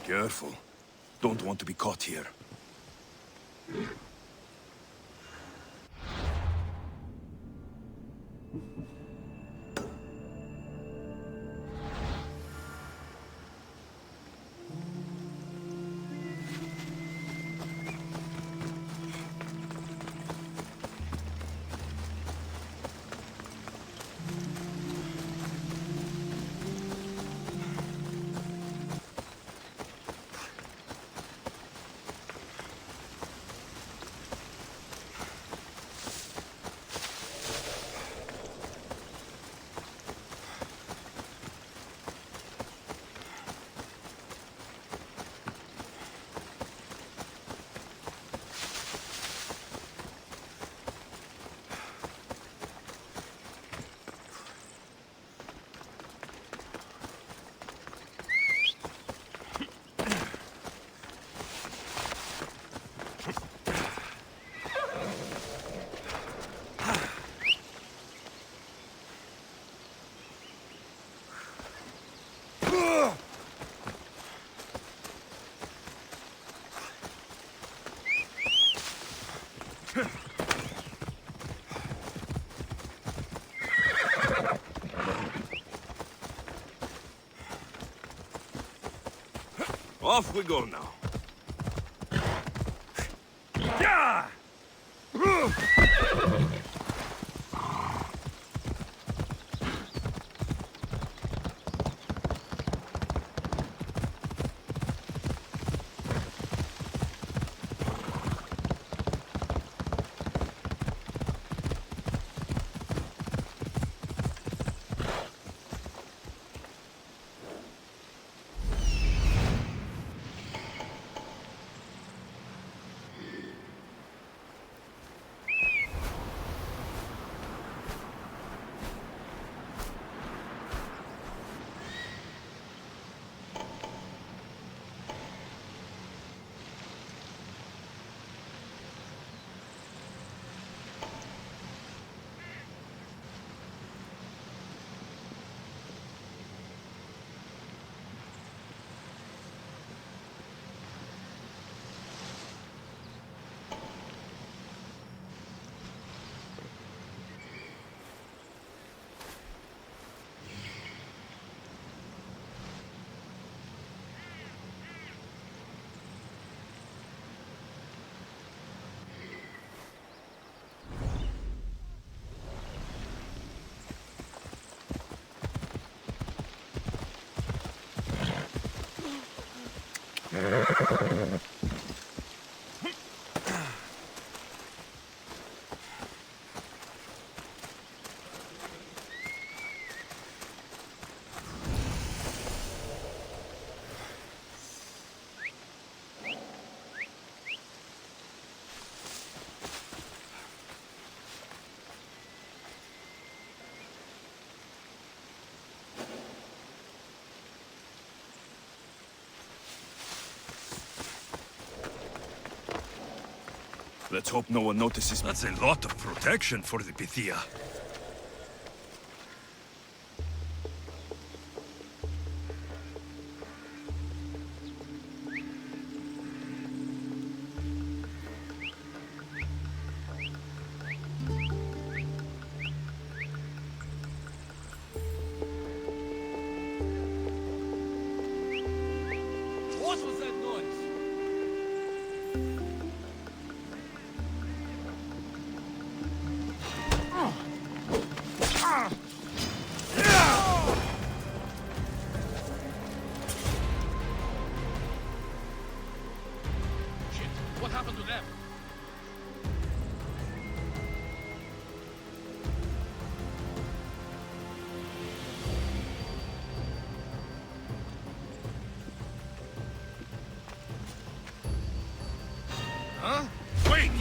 Careful. Don't want to be caught here. Off we go now. Yeah! Let's hope no one notices me. That's a lot of protection for the Pythia. What was that noise? Shit, what happened to them? Huh? Wait!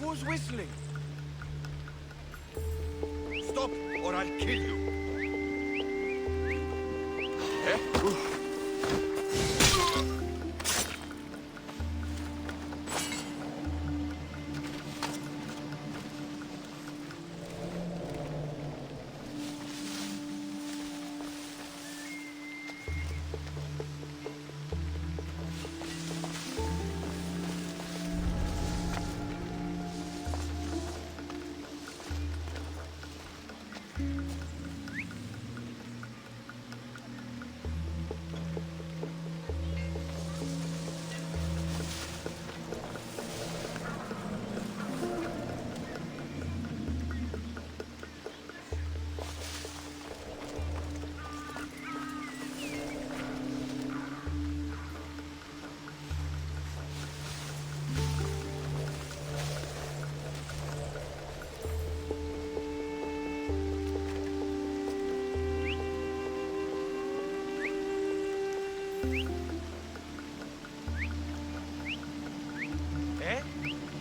Who's whistling? Stop, or I'll kill you.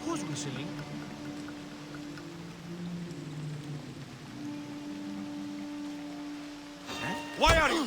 Who's whistling? Why are you?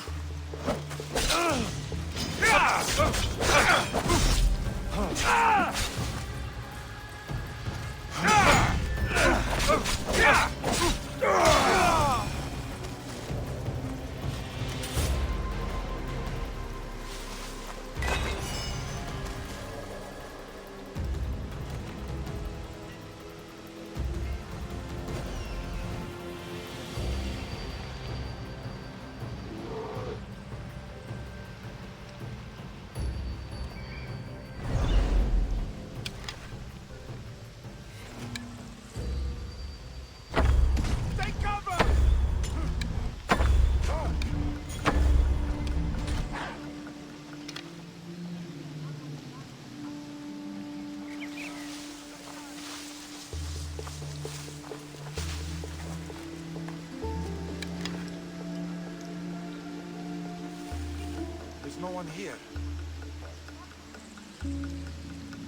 There's no one here.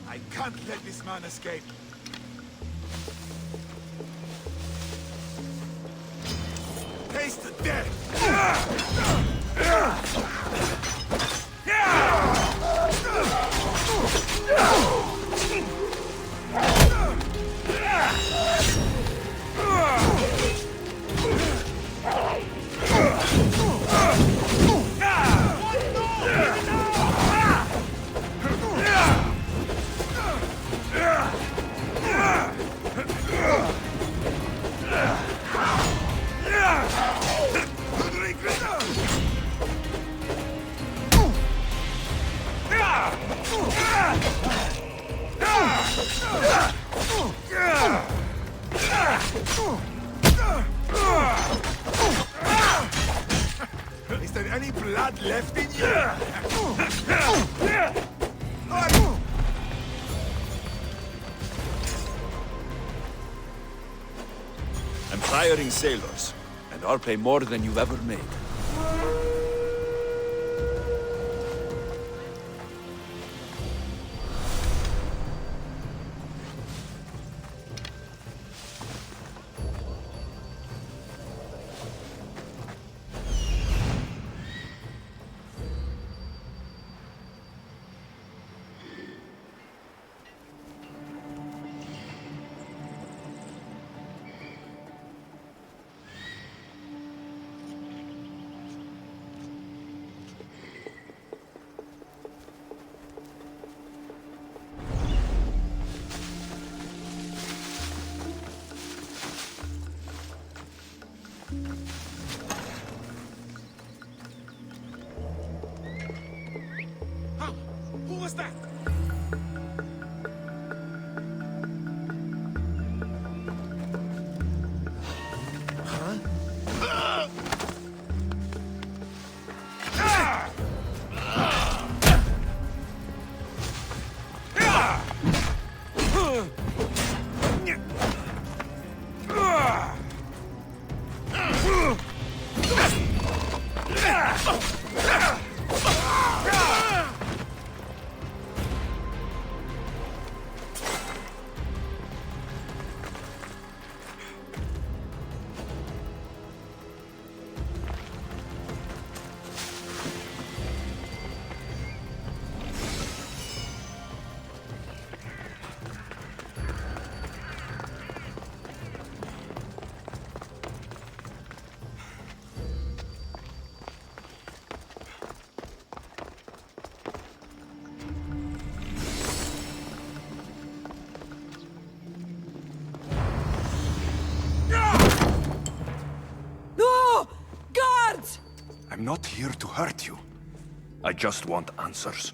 I can't let this man escape. Taste the death! Is there any blood left in you? I'm hiring sailors. And I'll pay more than you've ever made. Who was that? I'm not here to hurt you. I just want answers.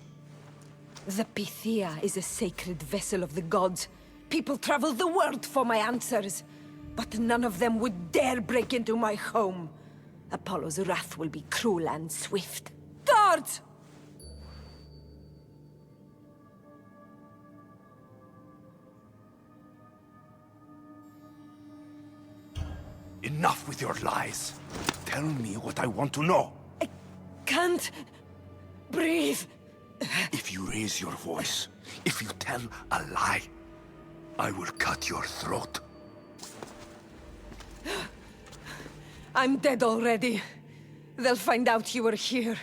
The Pythia is a sacred vessel of the gods. People travel the world for my answers. But none of them would dare break into my home. Apollo's wrath will be cruel and swift. Guards! Enough with your lies. Tell me what I want to know. I can't breathe. If you raise your voice, if you tell a lie, I will cut your throat. I'm dead already. They'll find out you were here,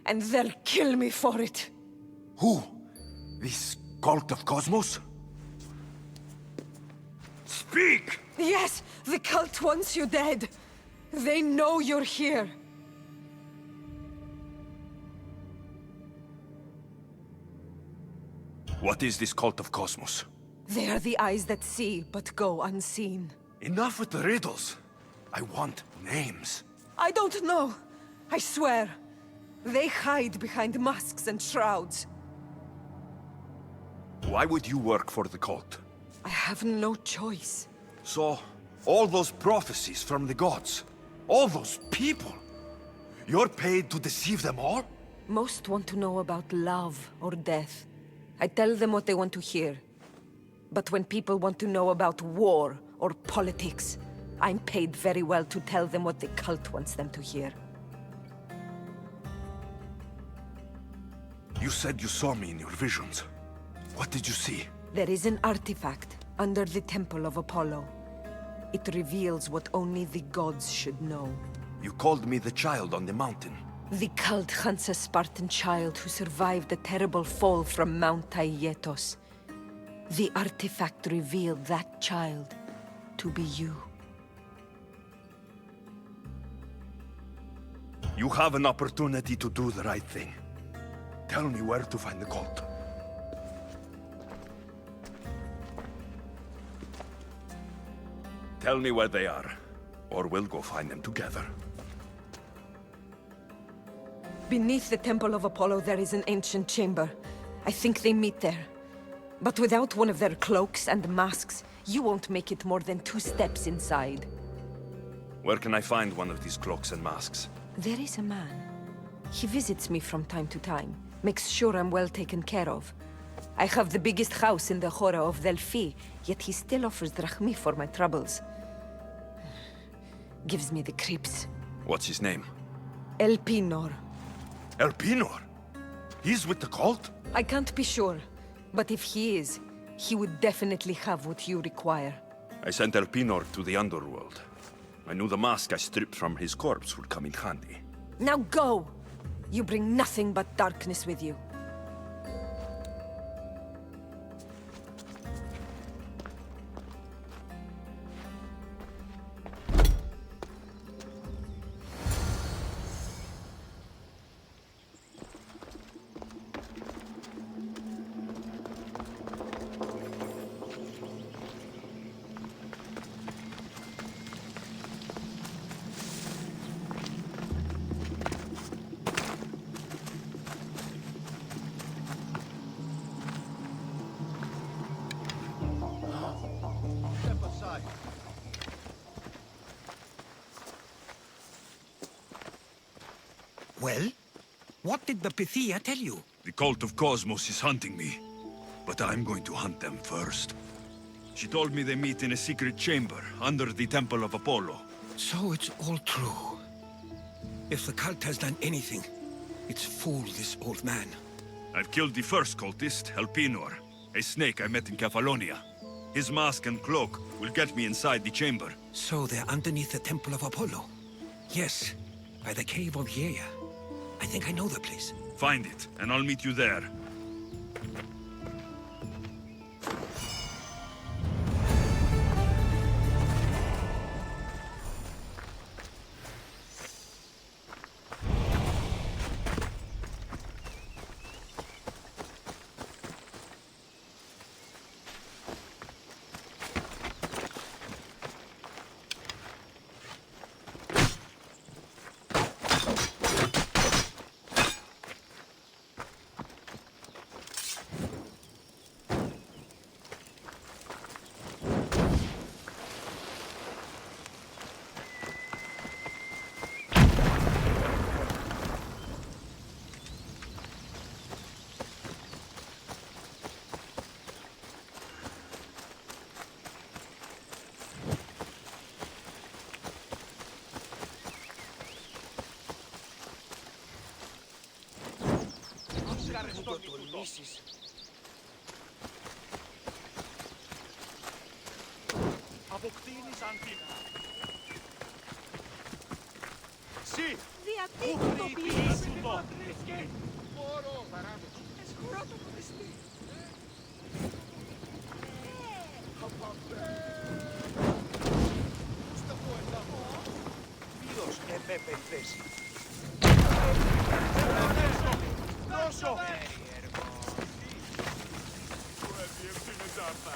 and they'll kill me for it. Who? This cult of Cosmos? Speak! Yes, the cult wants you dead. They know you're here. What is this cult of Cosmos? They are the eyes that see, but go unseen. Enough with the riddles. I want names. I don't know. I swear. They hide behind masks and shrouds. Why would you work for the cult? I have no choice. So, all those prophecies from the gods, all those people, you're paid to deceive them all? Most want to know about love or death. I tell them what they want to hear. But when people want to know about war or politics, I'm paid very well to tell them what the cult wants them to hear. You said you saw me in your visions. What did you see? There is an artifact under the Temple of Apollo. It reveals what only the gods should know. You called me the child on the mountain. The cult hunts a Spartan child who survived a terrible fall from Mount Aietos. The artifact revealed that child to be you. You have an opportunity to do the right thing. Tell me where to find the cult. Tell me where they are, or we'll go find them together. Beneath the Temple of Apollo there is an ancient chamber. I think they meet there. But without one of their cloaks and masks, you won't make it more than 2 steps inside. Where can I find one of these cloaks and masks? There is a man. He visits me from time to time, makes sure I'm well taken care of. I have the biggest house in the Hora of Delphi, yet he still offers drachmi for my troubles. Gives me the creeps. What's his name? Elpinor. Elpinor? He's with the cult? I can't be sure, but if he is, he would definitely have what you require. I sent Elpinor to the underworld. I knew the mask I stripped from his corpse would come in handy. Now go! You bring nothing but darkness with you. Well? What did the Pythia tell you? The cult of Cosmos is hunting me, but I'm going to hunt them first. She told me they meet in a secret chamber under the Temple of Apollo. So it's all true. If the cult has done anything, it's fooled this old man. I've killed the first cultist, Elpinor, a snake I met in Cephalonia. His mask and cloak will get me inside the chamber. So they're underneath the Temple of Apollo? Yes, by the Cave of Yea. I think I know the place. Find it, and I'll meet you there. Αποκτήνεις αντίνα. Συ! Γιατί Πού το ποιήσεις πήρες? το! Μπορώ, παράδοξο. Εσχωρώ το κουδιστή. Στο ποεταμό. Ποιος εμέ περιθέσει. Δώσω! Που έδιευθύνε τάρτα.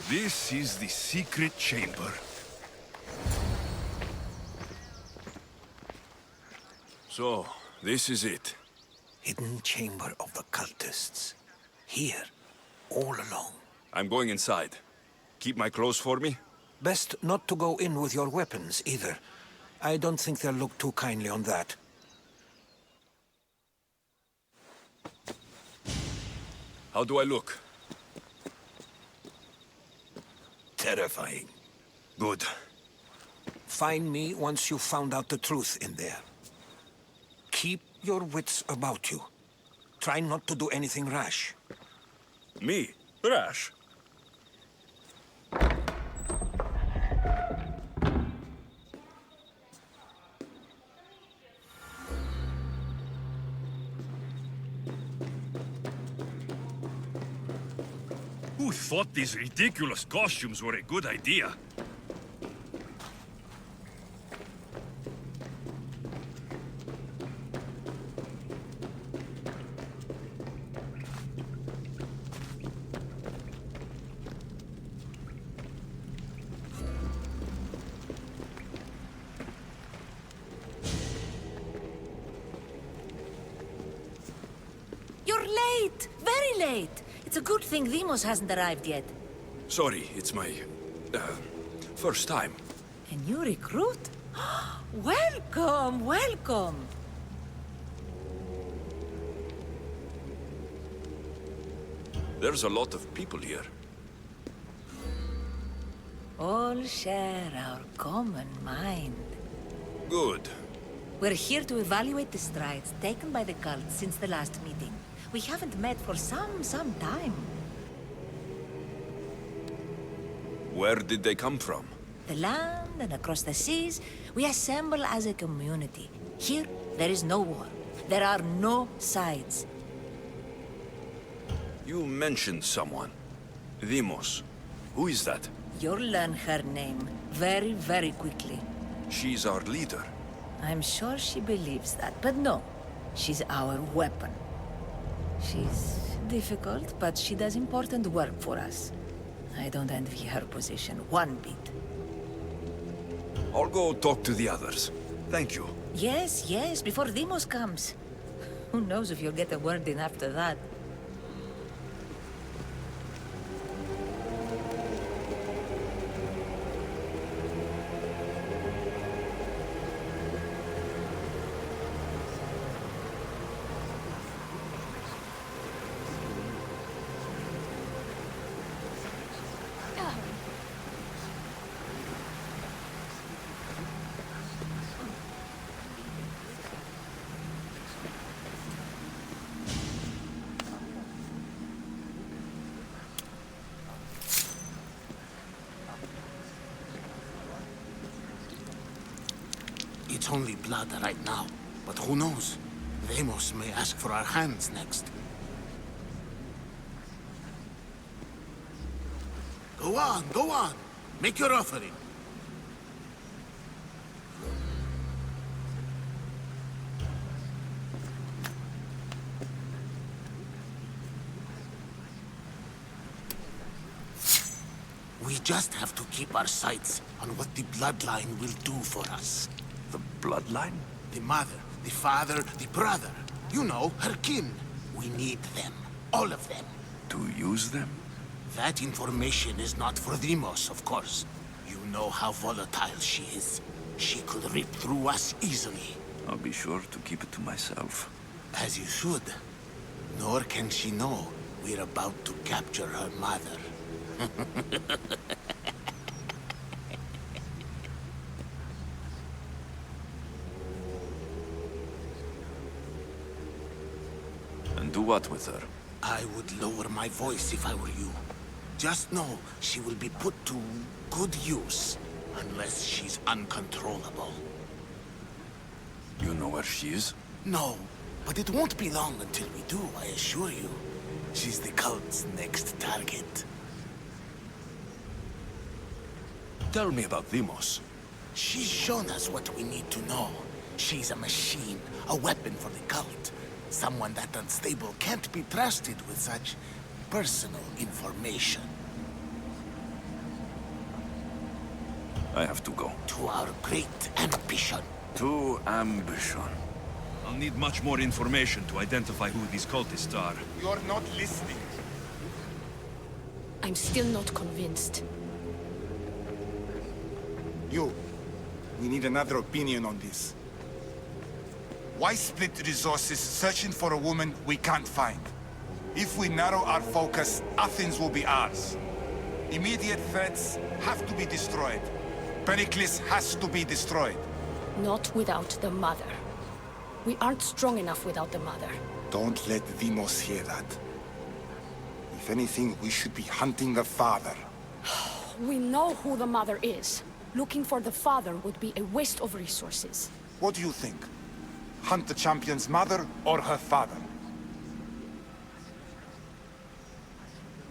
This is the secret chamber. So, this is it. Hidden chamber of the cultists. Here, all alone. I'm going inside. Keep my clothes for me? Best not to go in with your weapons, either. I don't think they'll look too kindly on that. How do I look? Terrifying. Good. Find me once you've found out the truth in there. Keep your wits about you. Try not to do anything rash. Me? Rash? Who thought these ridiculous costumes were a good idea? You're late! Very late! It's a good thing Demos hasn't arrived yet. Sorry, it's my... first time. A new recruit? Welcome, welcome! There's a lot of people here. All share our common mind. Good. We're here to evaluate the strides taken by the cult since the last meeting. We haven't met for some time. Where did they come from? The land and across the seas, we assemble as a community. Here, there is no war. There are no sides. You mentioned someone. Demos. Who is that? You'll learn her name very, very quickly. She's our leader. I'm sure she believes that, but no. She's our weapon. She's difficult, but she does important work for us. I don't envy her position one bit. I'll go talk to the others. Thank you. Yes, yes, before Demos comes. Who knows if you'll get a word in after that. It's only blood right now, but who knows? Demos may ask for our hands next. Go on, go on. Make your offering. We just have to keep our sights on what the bloodline will do for us. The bloodline? The mother, the father, the brother. You know, her kin. We need them. All of them. To use them? That information is not for Demos, of course. You know how volatile she is. She could rip through us easily. I'll be sure to keep it to myself. As you should. Nor can she know we're about to capture her mother. And do what with her? I would lower my voice if I were you. Just know she will be put to good use, unless she's uncontrollable. You know where she is? No, but it won't be long until we do, I assure you. She's the cult's next target. Tell me about Demos. She's shown us what we need to know. She's a machine, a weapon for the cult. Someone that unstable can't be trusted with such personal information. I have to go. To our great ambition. To ambition. I'll need much more information to identify who these cultists are. You're not listening. I'm still not convinced. You. We need another opinion on this. Why split resources searching for a woman we can't find? If we narrow our focus, Athens will be ours. Immediate threats have to be destroyed. Pericles has to be destroyed. Not without the mother. We aren't strong enough without the mother. Don't let Demos hear that. If anything, we should be hunting the father. We know who the mother is. Looking for the father would be a waste of resources. What do you think? Hunt the champion's mother or her father?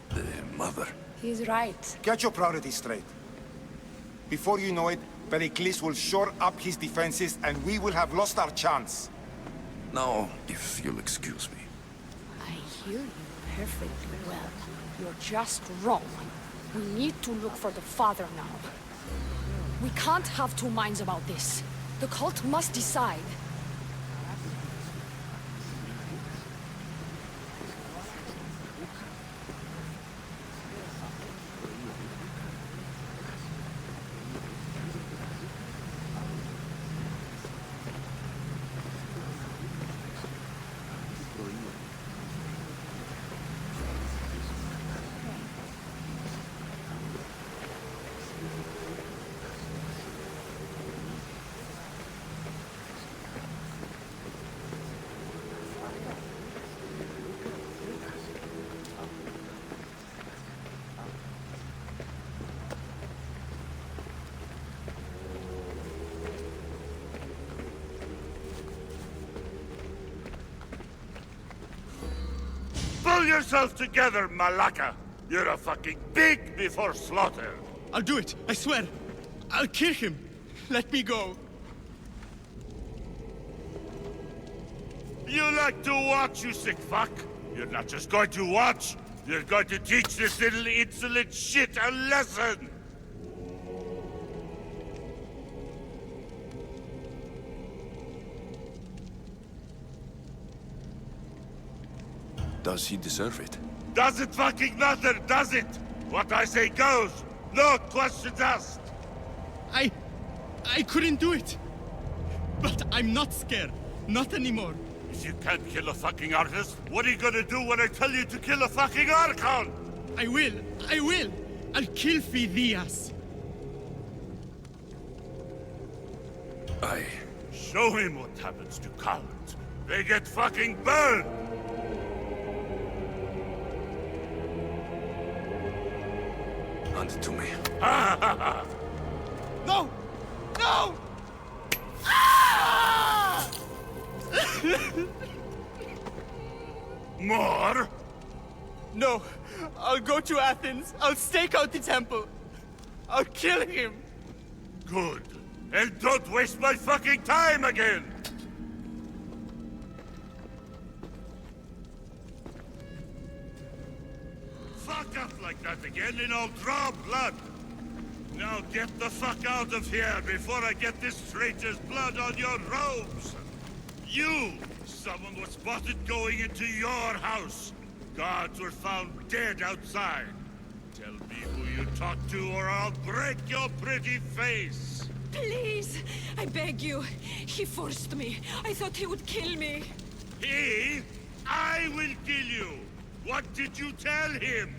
The mother. He's right. Get your priorities straight. Before you know it, Pericles will shore up his defenses and we will have lost our chance. Now, if you'll excuse me. I hear you perfectly well. You're just wrong. We need to look for the father now. We can't have two minds about this. The cult must decide. Pull yourself together, Malaka! You're a fucking pig before slaughter! I'll do it, I swear. I'll kill him. Let me go. You like to watch, you sick fuck? You're not just going to watch, you're going to teach this little insolent shit a lesson! Does he deserve it? Doesn't fucking matter, does it? What I say goes. No questions asked. I couldn't do it. But I'm not scared. Not anymore. If you can't kill a fucking artist, what are you gonna do when I tell you to kill a fucking Archon? I will. I'll kill Phidias. Show him what happens to cowards. They get fucking burned! Hand it to me. No! No! Ah! More? No. I'll go to Athens. I'll stake out the temple. I'll kill him. Good. And don't waste my fucking time again! Fuck up like that again and I'll draw blood! Now get the fuck out of here before I get this traitor's blood on your robes! You! Someone was spotted going into your house! Guards were found dead outside! Tell me who you talked to or I'll break your pretty face! Please, I beg you. He forced me. I thought he would kill me. He? I will kill you! What did you tell him?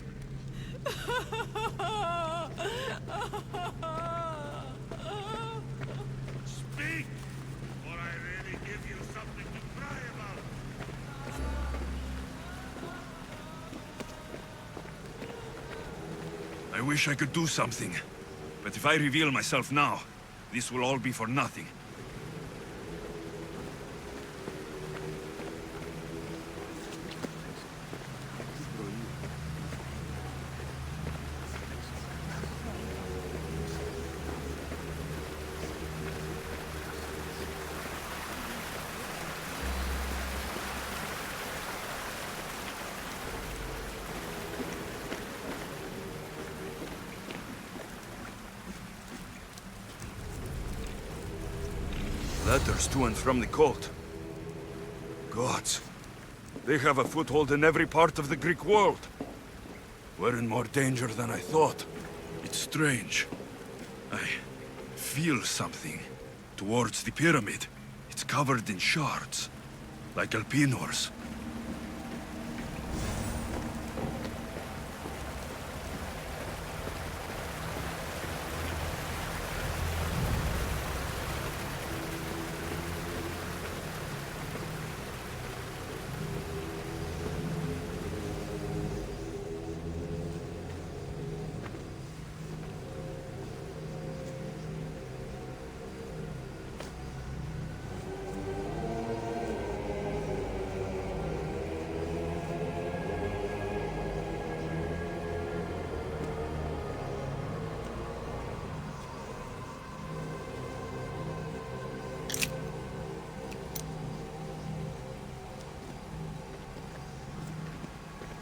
Speak! Or I really give you something to cry about! I wish I could do something. But if I reveal myself now, this will all be for nothing. letters to and from the cult. Gods. They have a foothold in every part of the Greek world. We're in more danger than I thought. It's strange. I feel something towards the pyramid. It's covered in shards, like Elpinor's.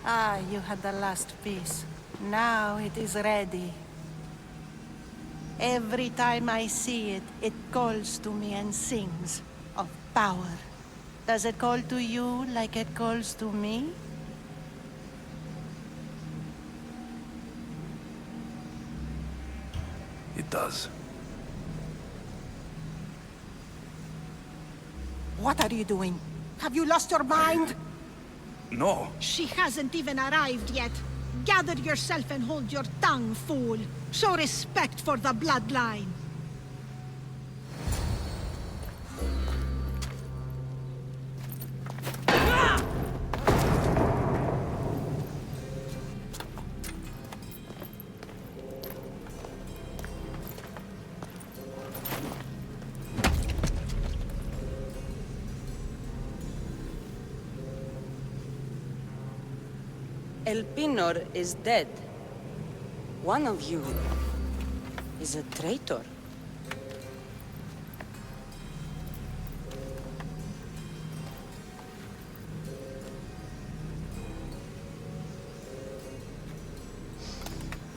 Ah, you had the last piece. Now it is ready. Every time I see it, it calls to me and sings of power. Does it call to you like it calls to me? It does. What are you doing? Have you lost your mind? No. She hasn't even arrived yet. Gather yourself and hold your tongue, fool. Show respect for the bloodline. Elpinor is dead. One of you is a traitor.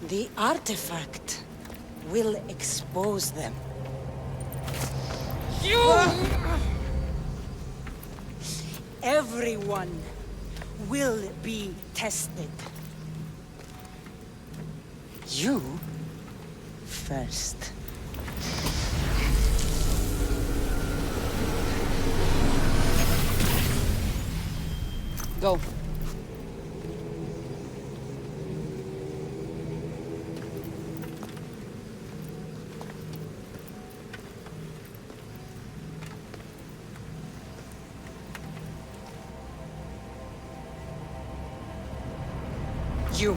The artifact will expose them. Everyone will be tested. You first. Go. You.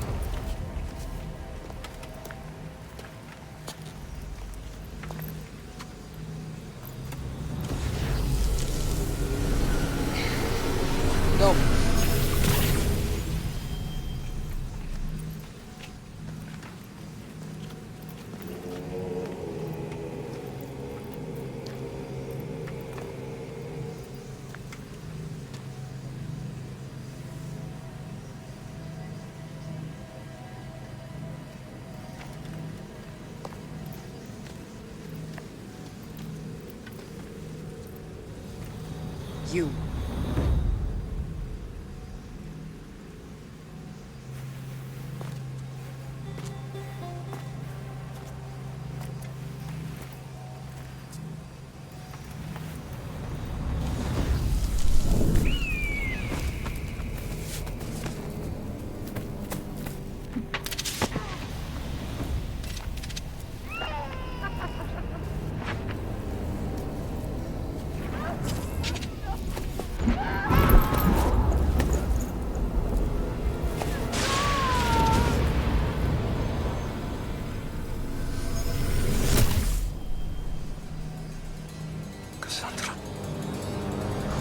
Go. You.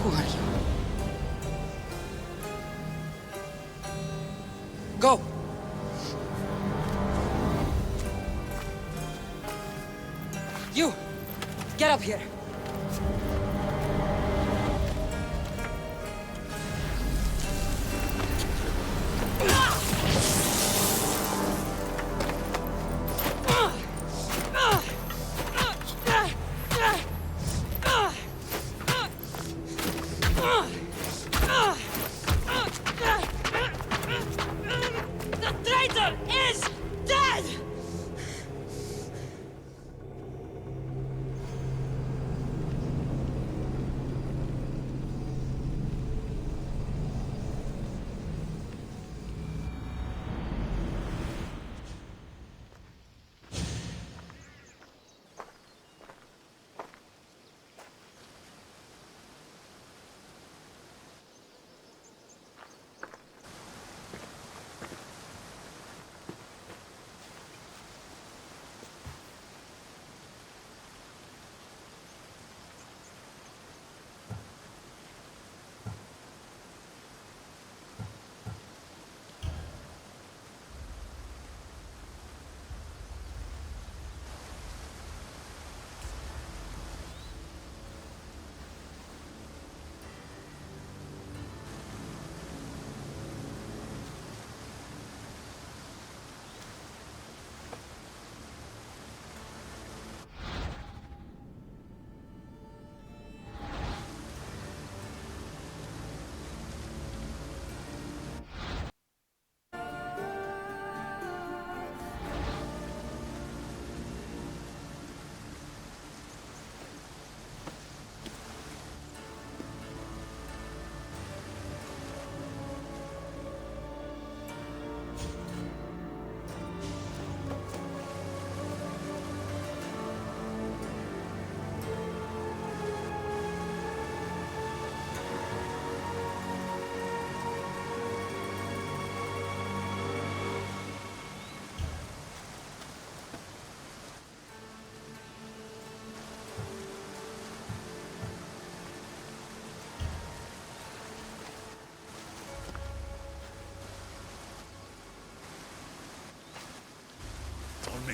Who are you? Go! You! Get up here!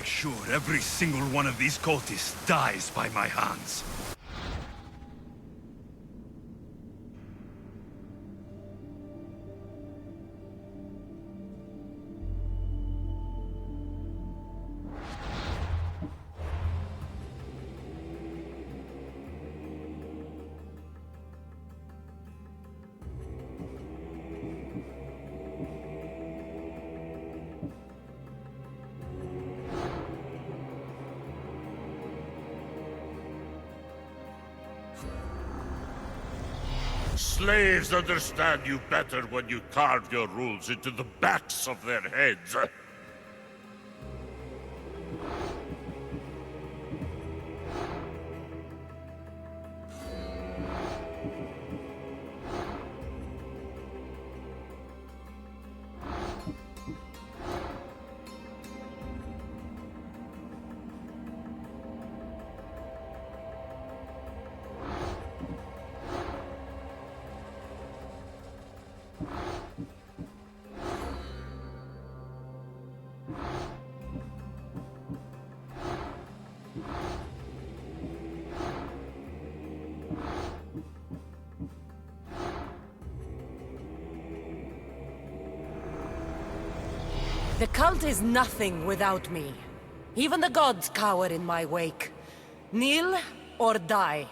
sure every single one of these cultists dies by my hands. Slaves understand you better when you carve your rules into the backs of their heads. The cult is nothing without me. Even the gods cower in my wake. Kneel or die.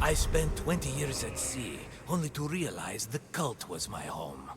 I spent 20 years at sea, only to realize the cult was my home.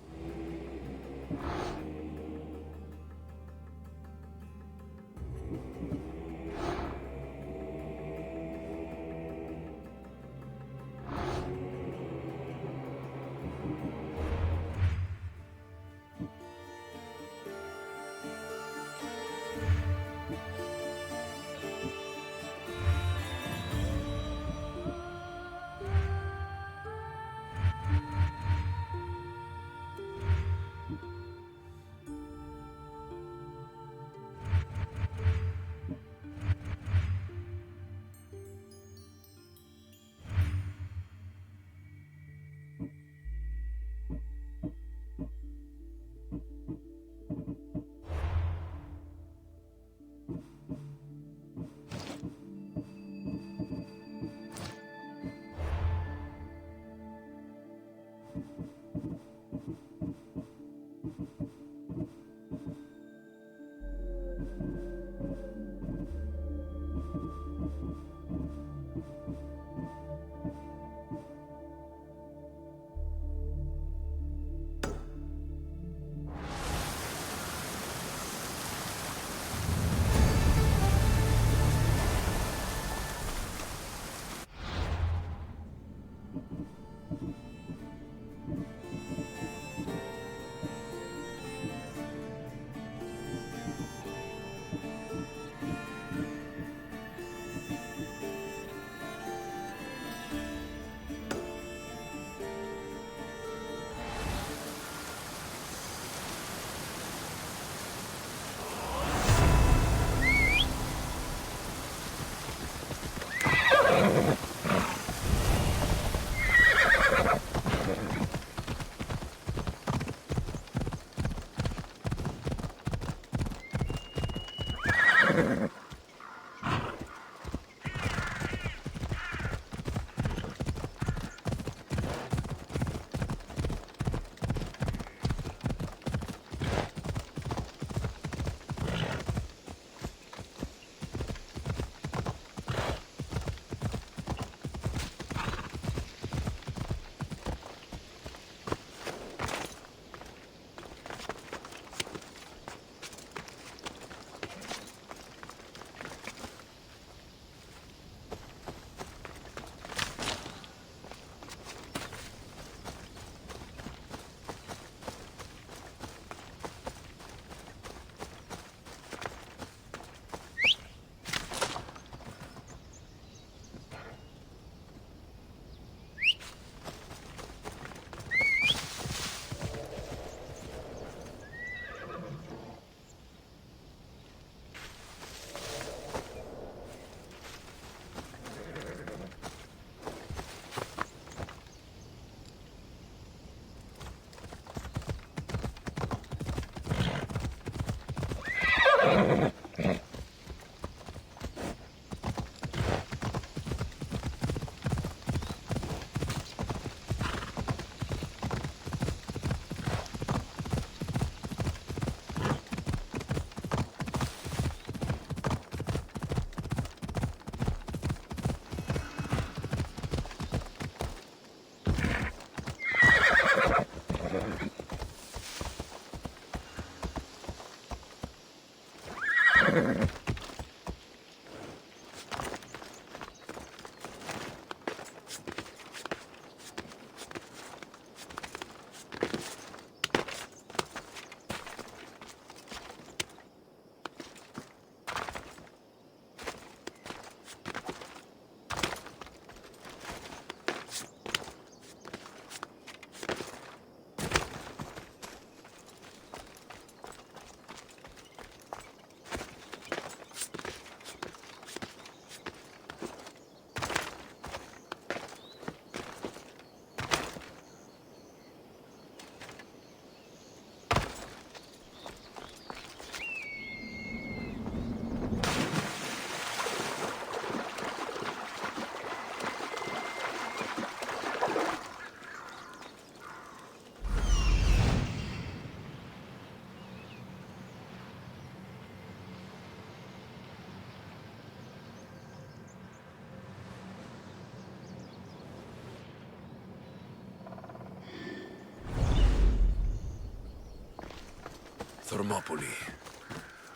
Thermopylae.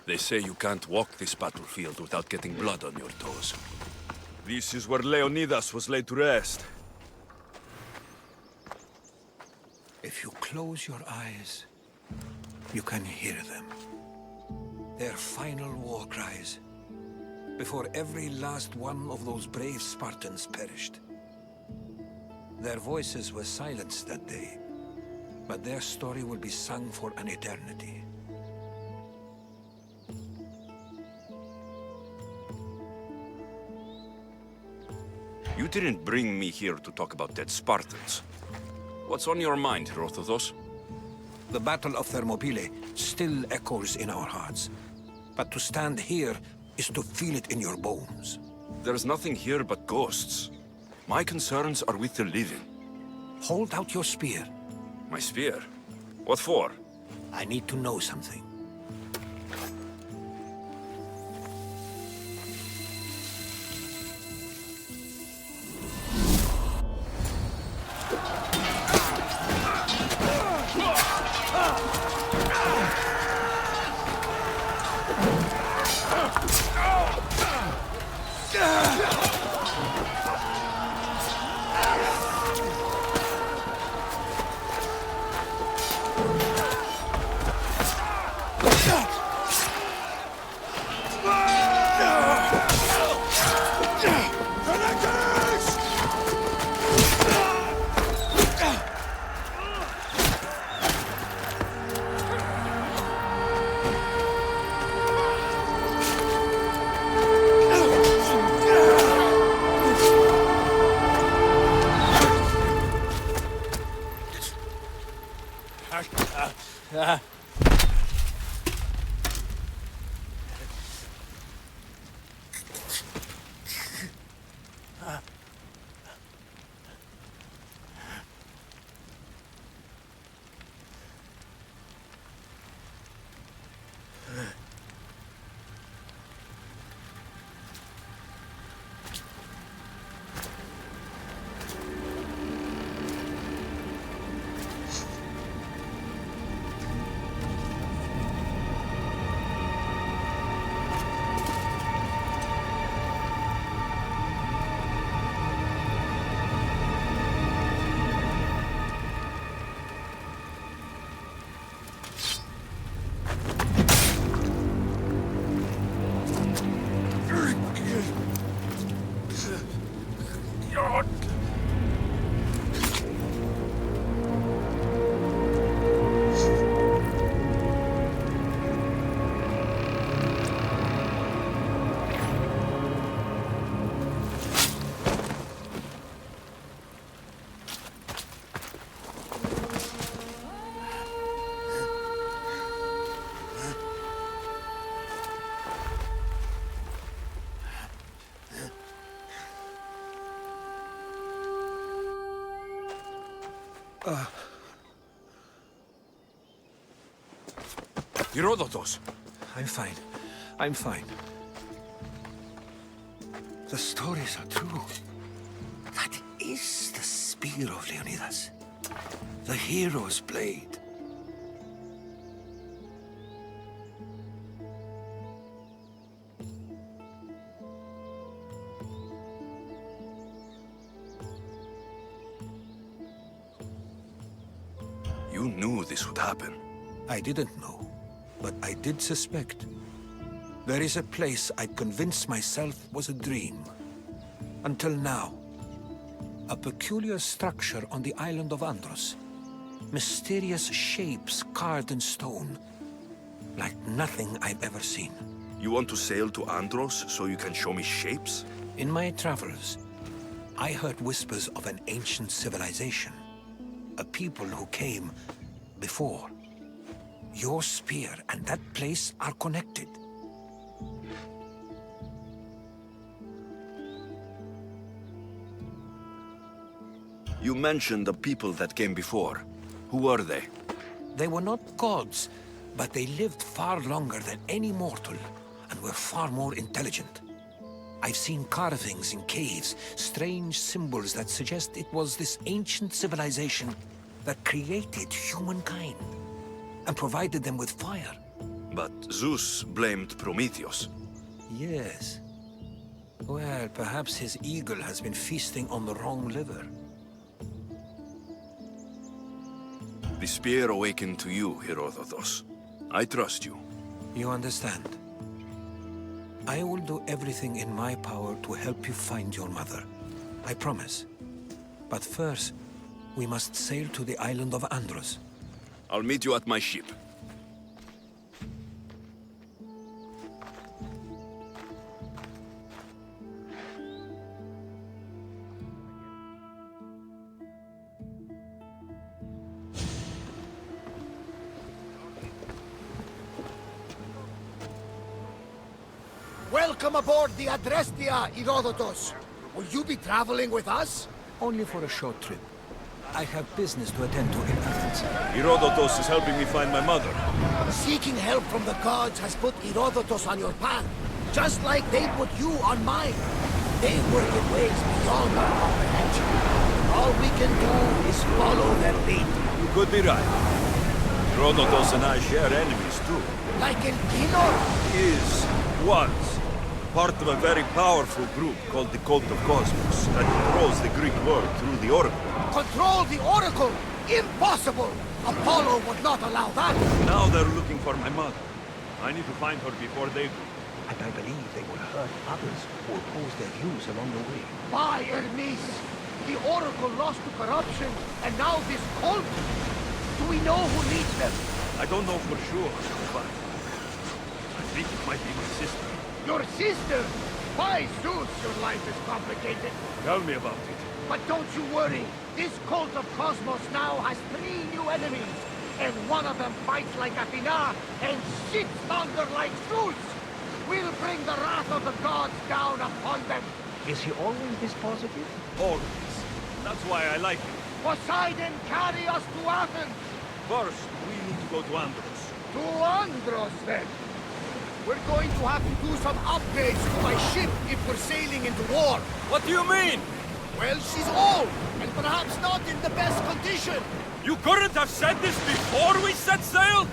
They say you can't walk this battlefield without getting blood on your toes. This is where Leonidas was laid to rest. If you close your eyes, you can hear them. Their final war cries, before every last one of those brave Spartans perished. Their voices were silenced that day, but their story will be sung for an eternity. You didn't bring me here to talk about dead Spartans. What's on your mind, Herodotus? The Battle of Thermopylae still echoes in our hearts. But to stand here is to feel it in your bones. There's nothing here but ghosts. My concerns are with the living. Hold out your spear. My spear? What for? I need to know something. Herodotus! I'm fine. I'm fine. The stories are true. That is the spear of Leonidas. The hero's blade. knew this would happen. I didn't know, but I did suspect. There is a place I'd convinced myself was a dream. Until now. A peculiar structure on the island of Andros. Mysterious shapes carved in stone. Like nothing I've ever seen. You want to sail to Andros so you can show me shapes? In my travels, I heard whispers of an ancient civilization. A people who came before. Your spear and that place are connected. You mentioned the people that came before. Who were they? They were not gods, but they lived far longer than any mortal, and were far more intelligent. I've seen carvings in caves, strange symbols that suggest it was this ancient civilization that created humankind, and provided them with fire. But Zeus blamed Prometheus. Yes. Well, perhaps his eagle has been feasting on the wrong liver. The spear awakened to you, Herodotus. I trust you. You understand? I will do everything in my power to help you find your mother. I promise. But first, we must sail to the island of Andros. I'll meet you at my ship. Welcome aboard the Adrestia, Herodotus. Will you be traveling with us? Only for a short trip. I have business to attend to in Athens. Herodotus is helping me find my mother. Seeking help from the gods has put Herodotus on your path, just like they put you on mine. They work in ways beyond our comprehension. All we can do is follow their lead. You could be right. Herodotus and I share enemies too. Like Elpinor? Was part of a very powerful group called the Cult of Cosmos that controls the Greek world through the Oracle. Control the Oracle? Impossible! Apollo would not allow that! Now they're looking for my mother. I need to find her before they do. And I believe they will hurt others who oppose their views along the way. By Hermes! The Oracle lost to corruption, and now this cult? Do we know who leads them? I don't know for sure, but I think it might be my sister. Your sister? By Zeus, your life is complicated. Tell me about it. But don't you worry. This cult of Cosmos now has 3 new enemies. And one of them fights like Athena and shits thunder like Zeus. We'll bring the wrath of the gods down upon them. Is he always this positive? Always. That's why I like him. Poseidon, carry us to Athens. First, we need to go to Andros. To Andros, then. We're going to have to do some upgrades to my ship if we're sailing into war. What do you mean? Well, she's old, and perhaps not in the best condition. You couldn't have said this before we set sail?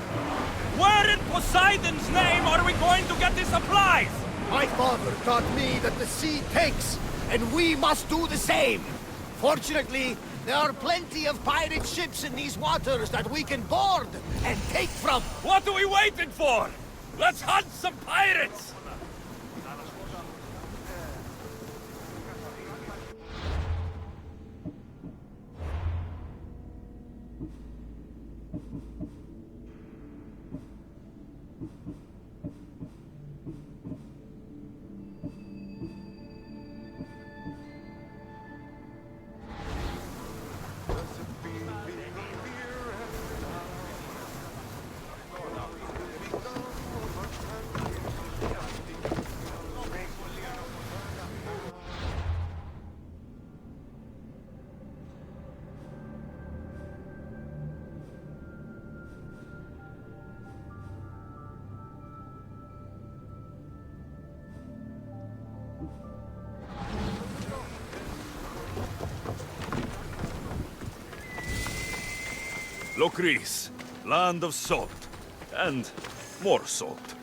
Where in Poseidon's name are we going to get the supplies? My father taught me that the sea takes, and we must do the same. Fortunately, there are plenty of pirate ships in these waters that we can board and take from. What are we waiting for? Let's hunt some pirates! Locris, land of salt, and more salt.